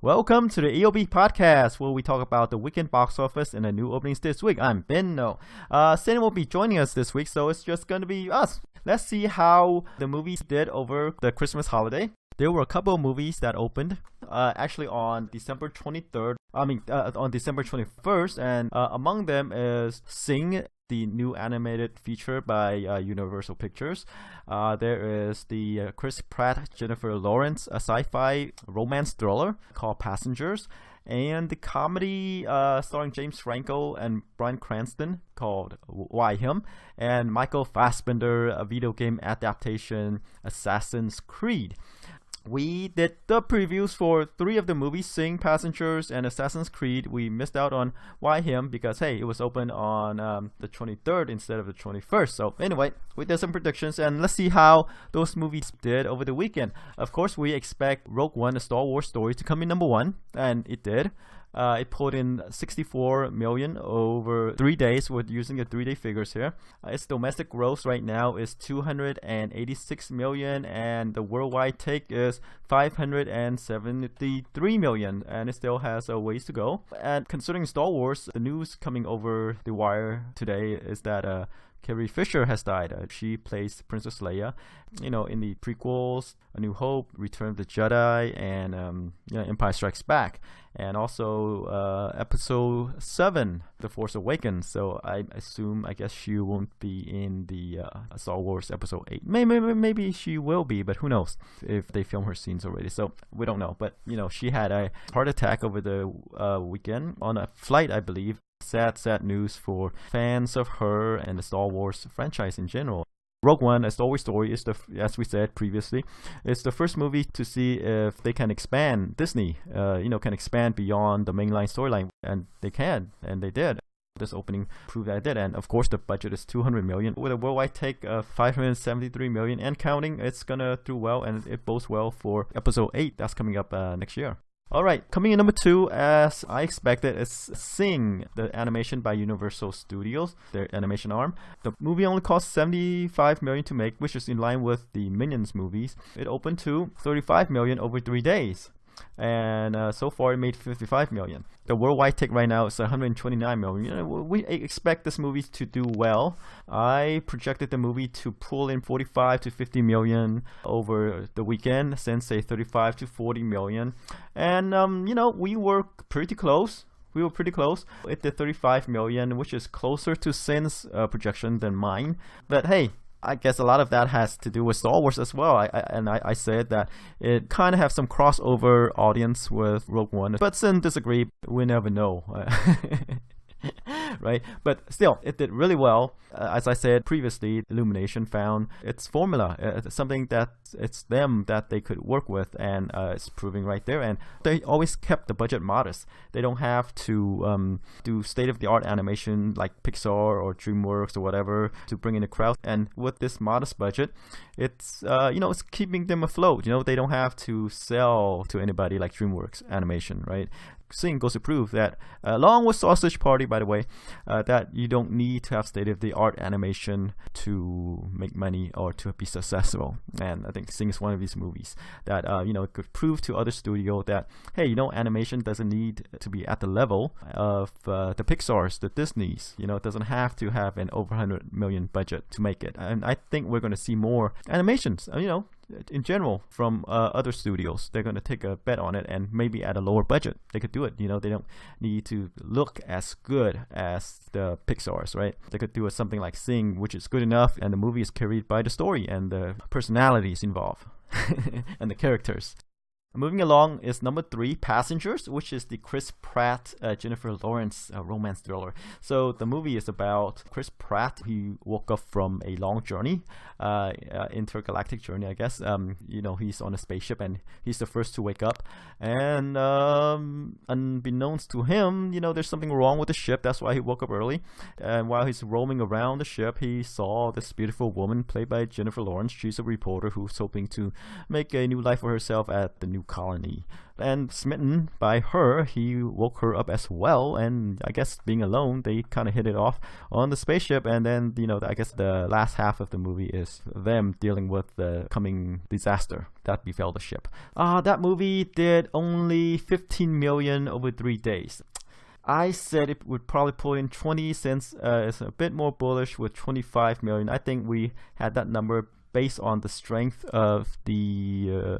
Welcome to the EOB Podcast, where we talk about the weekend box office and the new openings this week. I'm Benno. Sandy will be joining us this week, so it's just going to be us. Let's see how the movies did over the Christmas holiday. There were a couple of movies that opened actually on December 23rd. On December 21st, and among them is Sing, the new animated feature by Universal Pictures. There is the Chris Pratt, Jennifer Lawrence, a sci-fi romance thriller called Passengers, and the comedy starring James Franco and Bryan Cranston called Why Him, and Michael Fassbender, a video game adaptation, Assassin's Creed. We did the previews for 3 of the movies, Sing, Passengers, and Assassin's Creed. We missed out on Why Him because, hey, it was open on the 23rd instead of the 21st. So anyway, we did some predictions, and let's see how those movies did over the weekend. Of course, we expect Rogue One, a Star Wars story, to come in number 1, and it did. It pulled in $64 million over 3 days. We're using the 3-day figures here. Its domestic gross right now is $286 million, and the worldwide take is $573 million, and it still has a ways to go. And considering Star Wars, the news coming over the wire today is that Carrie Fisher has died. She plays Princess Leia, in the prequels, A New Hope, Return of the Jedi, and Empire Strikes Back, and also Episode 7, The Force Awakens. So I guess she won't be in the Star Wars Episode 8. Maybe she will be, but who knows if they film her scenes already. So we don't know. But she had a heart attack over the weekend on a flight, I believe. Sad news for fans of her and the Star Wars franchise in general. Rogue One, a Star Wars story, is as we said previously, it's the first movie to see if they can expand Disney, can expand beyond the mainline storyline, and they can, and they did. This opening proved that it did, and of course the budget is $200 million with a worldwide take of $573 million and counting. It's gonna do well, and it bodes well for Episode 8 that's coming up next year. Alright, coming in number 2, as I expected, is Sing, the animation by Universal Studios, their animation arm. The movie only cost $75 million to make, which is in line with the Minions movies. It opened to $35 million over 3 days. And so far it made $55 million. The worldwide take right now is $129 million. We expect this movie to do well. I projected the movie to pull in $45 to $50 million over the weekend, since say $35 to $40 million. And we were pretty close. It did $35 million, which is closer to Sin's projection than mine. But hey, I guess a lot of that has to do with Star Wars as well. I said that it kind of have some crossover audience with Rogue One, but Sin disagreed. We never know. Right? But still, it did really well. As I said previously, Illumination found its formula. It's something that it's them that they could work with, and it's proving right there. And they always kept the budget modest. They don't have to do state-of-the-art animation like Pixar or DreamWorks or whatever to bring in the crowd. And with this modest budget, it's it's keeping them afloat. They don't have to sell to anybody like DreamWorks animation, right? Sing goes to prove that, along with Sausage Party, by the way, that you don't need to have state-of-the-art animation to make money or to be successful. And I think Sing is one of these movies that could prove to other studios that, hey, animation doesn't need to be at the level of the Pixars, the Disneys. It doesn't have to have an over $100 million budget to make it. And I think we're going to see more animations, in general, from other studios. They're going to take a bet on it, and maybe at a lower budget they could do it. They don't need to look as good as the Pixars, right? They could do something like Sing, which is good enough, and the movie is carried by the story and the personalities involved and the characters. Moving along is number 3, Passengers, which is the Chris Pratt, Jennifer Lawrence romance thriller. So the movie is about Chris Pratt. He woke up from a long journey, intergalactic journey, I guess. He's on a spaceship, and he's the first to wake up. And unbeknownst to him, there's something wrong with the ship. That's why he woke up early. And while he's roaming around the ship, he saw this beautiful woman played by Jennifer Lawrence. She's a reporter who's hoping to make a new life for herself at the New new colony. And smitten by her, he woke her up as well. And I guess being alone, they kind of hit it off on the spaceship. And then, I guess the last half of the movie is them dealing with the coming disaster that befell the ship. That movie did only 15 million over 3 days. I said it would probably pull in 20 since it's a bit more bullish with 25 million. I think we had that number based on the strength of the,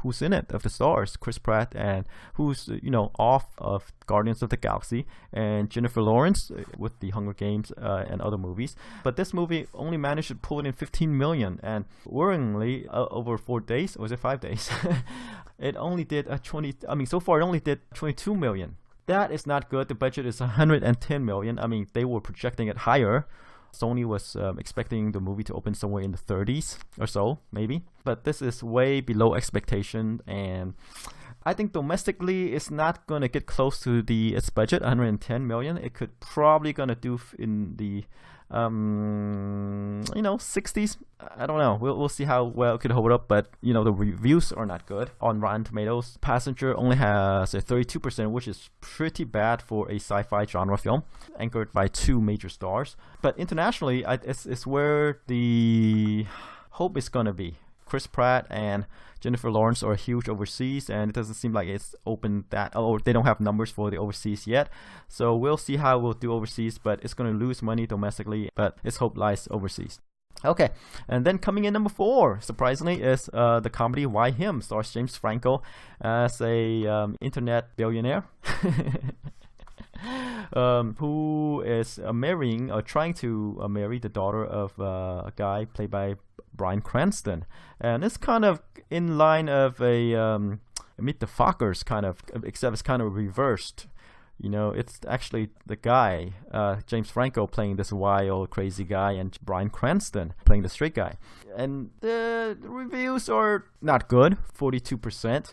who's in it, of the stars, Chris Pratt, and who's, off of Guardians of the Galaxy, and Jennifer Lawrence with the Hunger Games and other movies. But this movie only managed to pull in 15 million, and worryingly, over 4 days, or was it 5 days? It only did so far it only did 22 million. That is not good. The budget is 110 million. They were projecting it higher. Sony was expecting the movie to open somewhere in the 30s or so, maybe. But this is way below expectation, and I think domestically it's not going to get close to its budget, 110 million. It could probably going to do in the 60s. I don't know. We'll see how well it could hold up, but the reviews are not good. On Rotten Tomatoes, Passenger only has a 32%, which is pretty bad for a sci-fi genre film anchored by 2 major stars. But internationally, it's where the hope is going to be. Chris Pratt and Jennifer Lawrence are huge overseas, and it doesn't seem like it's open they don't have numbers for the overseas yet. So we'll see how we'll do overseas, but it's going to lose money domestically, but its hope lies overseas. Okay, and then coming in number 4, surprisingly, is the comedy Why Him? Stars James Franco as a internet billionaire who is trying to marry the daughter of a guy played by Bryan Cranston, and it's kind of in line of a Meet the Fockers kind of, except it's kind of reversed. It's actually the guy, James Franco, playing this wild, crazy guy, and Bryan Cranston playing the straight guy. And the reviews are not good, 42%.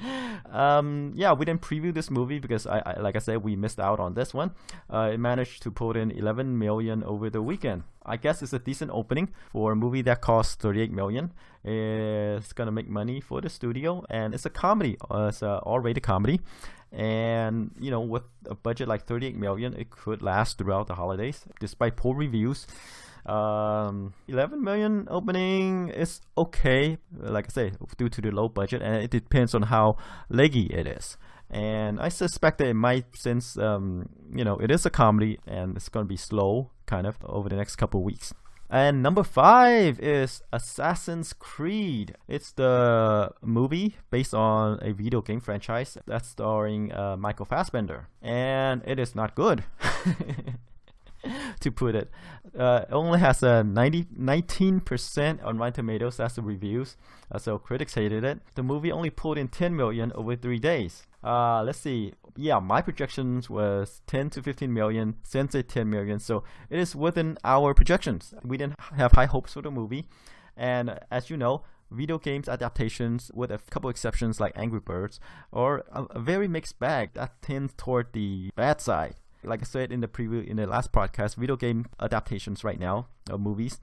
We didn't preview this movie because like I said, we missed out on this one. It managed to put in 11 million over the weekend. I guess it's a decent opening for a movie that cost 38 million. It's gonna make money for the studio, and it's a comedy. It's an R-rated comedy, and with a budget like 38 million, it could last throughout the holidays despite poor reviews. 11 million opening is okay, like I say, due to the low budget, and it depends on how leggy it is. And I suspect that it might, since it is a comedy and it's going to be slow kind of over the next couple of weeks. And number 5 is Assassin's Creed. It's the movie based on a video game franchise that's starring Michael Fassbender, and it is not good. To put it, only has a 19% on Rotten Tomatoes. That's the reviews. So critics hated it. The movie only pulled in 10 million over 3 days. Let's see. Yeah, my projections was 10 to 15 million. Sensei 10 million. So it is within our projections. We didn't have high hopes for the movie, and as you know, video games adaptations, with a couple exceptions like Angry Birds, are a very mixed bag that tends toward the bad side. Like I said in the last podcast, video game adaptations right now, movies,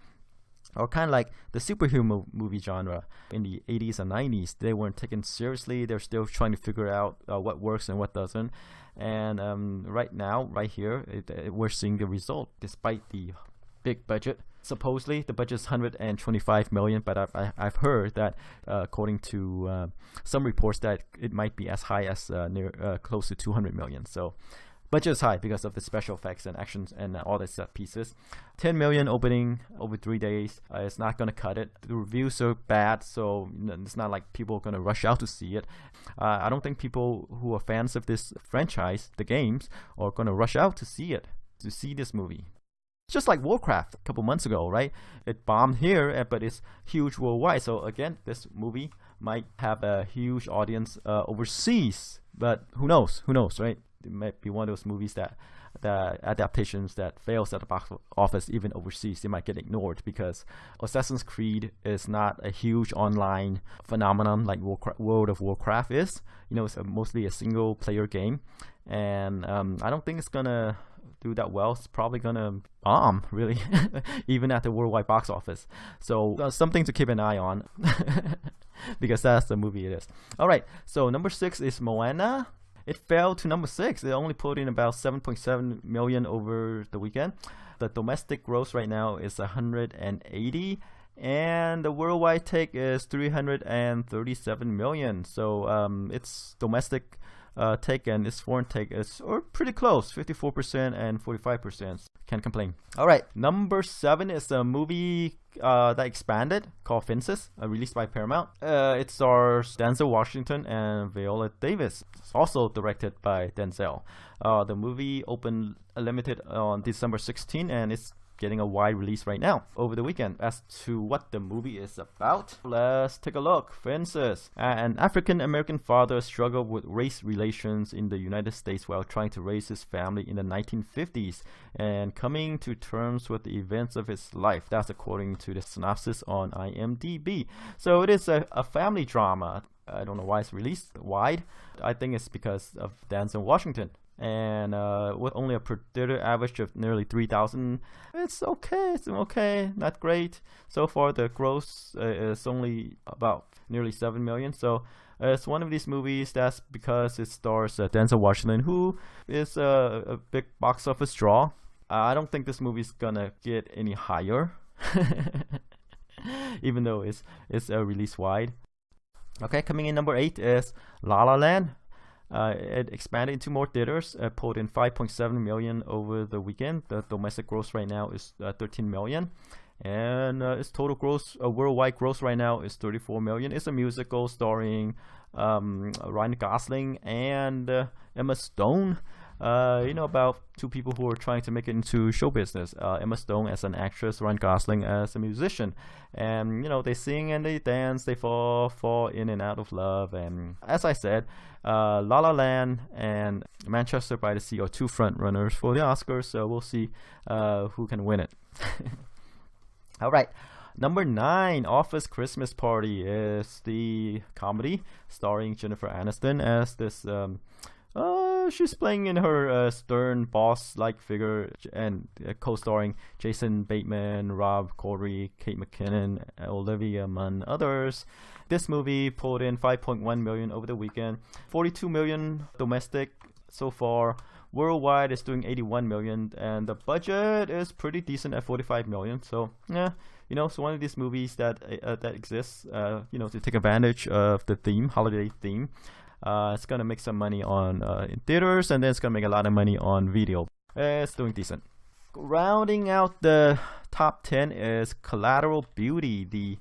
are kind of like the superhero movie genre. In the 80s and 90s, they weren't taken seriously. They're still trying to figure out what works and what doesn't. And right now, right here, we're seeing the result, despite the big budget. Supposedly, the budget is 125 million, but I've heard that, according to some reports, that it might be as high as close to 200 million. So budget is high because of the special effects and actions and all the set pieces. 10 million opening over 3 days. It's not going to cut it. The reviews are bad, so it's not like people are going to rush out to see it. I don't think people who are fans of this franchise, the games, are going to rush out to see this movie. Just like Warcraft a couple months ago, right? It bombed here, but it's huge worldwide. So again, this movie might have a huge audience overseas, but who knows, right? It might be one of those movies that the adaptations that fails at the box office, even overseas, they might get ignored because Assassin's Creed is not a huge online phenomenon like World of Warcraft is. It's mostly a single player game, and I don't think it's gonna do that well, it's probably gonna bomb, really, even at the worldwide box office. So something to keep an eye on, because that's the movie it is. All right, so number 6 is Moana. It fell to number 6. It only put in about 7.7 million over the weekend. The domestic gross right now is 180, and the worldwide take is 337 million. So its domestic take and its foreign take is pretty close, 54% and 45%. Can't complain. All right, number 7 is a movie that expanded called Fences, released by Paramount. It stars Denzel Washington and Viola Davis. It's also directed by Denzel. The movie opened limited on December 16, and it's getting a wide release right now over the weekend. As to what the movie is about, let's take a look. Fences. An African-American father struggled with race relations in the United States while trying to raise his family in the 1950s and coming to terms with the events of his life. That's according to the synopsis on IMDb. So it is a family drama. I don't know why it's released wide. I think it's because of Denzel Washington. And with only a predicted average of nearly 3,000, it's okay, not great. So far, the gross is only about nearly 7 million. So it's one of these movies that's because it stars Denzel Washington, who is a big box office draw. I don't think this movie's gonna get any higher, even though it's released wide. Okay, coming in number 8 is La La Land. It expanded into more theaters, pulled in 5.7 million over the weekend. The domestic gross right now is 13 million, and its total gross, worldwide gross right now is 34 million. It's a musical starring Ryan Gosling and Emma Stone. About two people who are trying to make it into show business. Emma Stone as an actress, Ryan Gosling as a musician. And, they sing and they dance, they fall in and out of love. And as I said, La La Land and Manchester by the Sea are two front runners for the Oscars. So we'll see who can win it. All right. Number 9, Office Christmas Party, is the comedy starring Jennifer Aniston as this... she's playing in her stern boss-like figure and co-starring Jason Bateman, Rob Corddry, Kate McKinnon, Olivia, among others. This movie pulled in 5.1 million over the weekend, 42 million domestic so far. Worldwide is doing 81 million, and the budget is pretty decent at 45 million. So yeah, it's one of these movies that exists, to take advantage of the theme, holiday theme. It's gonna make some money on in theaters, and then it's gonna make a lot of money on video. It's doing decent. Rounding out the top 10 is Collateral Beauty, the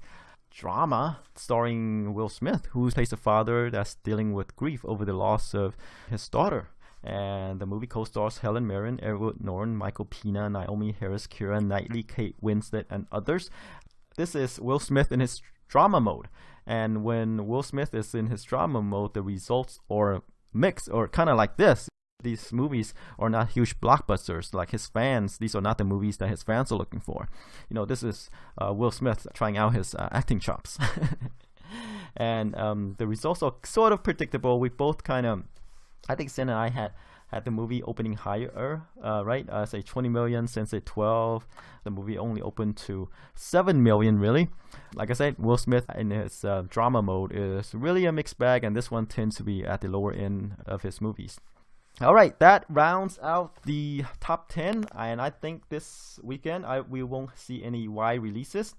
drama starring Will Smith, who plays a father that's dealing with grief over the loss of his daughter. And the movie co-stars Helen Mirren, Edward Norton, Michael Pena, Naomi Harris, Keira Knightley, Kate Winslet, and others. This is Will Smith in his drama mode. And when Will Smith is in his drama mode, the results are mixed, or kind of like this. These movies are not huge blockbusters like his fans. These are not the movies that his fans are looking for. This is Will Smith trying out his acting chops. And the results are sort of predictable. We both kind of, I think Sen and I had the movie opening higher, right? Say 20 million, Sen said 12. The movie only opened to 7 million, really. Like I said, Will Smith in his drama mode is really a mixed bag, and this one tends to be at the lower end of his movies. All right, that rounds out the top 10, and I think this weekend we won't see any wide releases.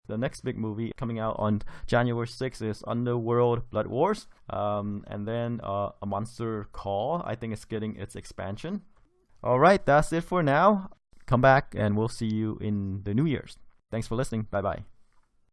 The next big movie coming out on January 6th is Underworld Blood Wars. And then A Monster Call. I think it's getting its expansion. All right, that's it for now. Come back and we'll see you in the New Year's. Thanks for listening. Bye-bye.